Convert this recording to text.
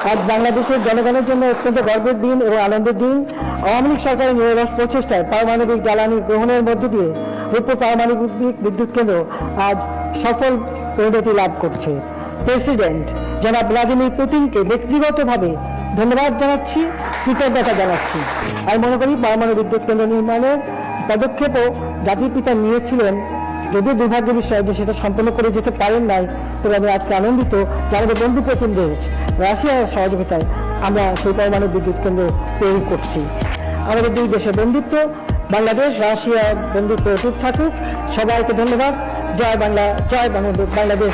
আজ বাংলাদেশের জনগণের জন্য অত্যন্ত গর্বের দিন এবং আনন্দের দিন। আওয়ামী লীগ সরকারের নিরলস প্রচেষ্টায় পারমাণবিক জ্বালানি গ্রহণের মধ্য দিয়ে রূপপুর পারমাণবিক বিদ্যুৎ কেন্দ্র আজ সফল পরিণতি লাভ করছে। প্রেসিডেন্ট জনাব ভ্লাদিমির পুতিনকে ব্যক্তিগতভাবে ধন্যবাদ জানাচ্ছি, কৃতজ্ঞতা জানাচ্ছি। আমি মনে করি পারমাণবিক বিদ্যুৎ কেন্দ্র নির্মাণের পদক্ষেপও জাতির পিতা নিয়েছিলেন, যদিও দুর্ভাগ্যের বিষয় যে সেটা সম্পন্ন করে যেতে পারেন নাই। তবে আমি আজকে আনন্দিত যে আমাদের বন্ধু প্রতিম দেশ রাশিয়ার সহযোগিতায় আমরা সেই পারমাণবিক বিদ্যুৎ কেন্দ্র তৈরি করছি। আমাদের দুই দেশের বন্ধুত্ব, বাংলাদেশ রাশিয়ার বন্ধুত্ব অটুট থাকুক। সবাইকে ধন্যবাদ। জয় বাংলা, জয় বাংলাদেশ।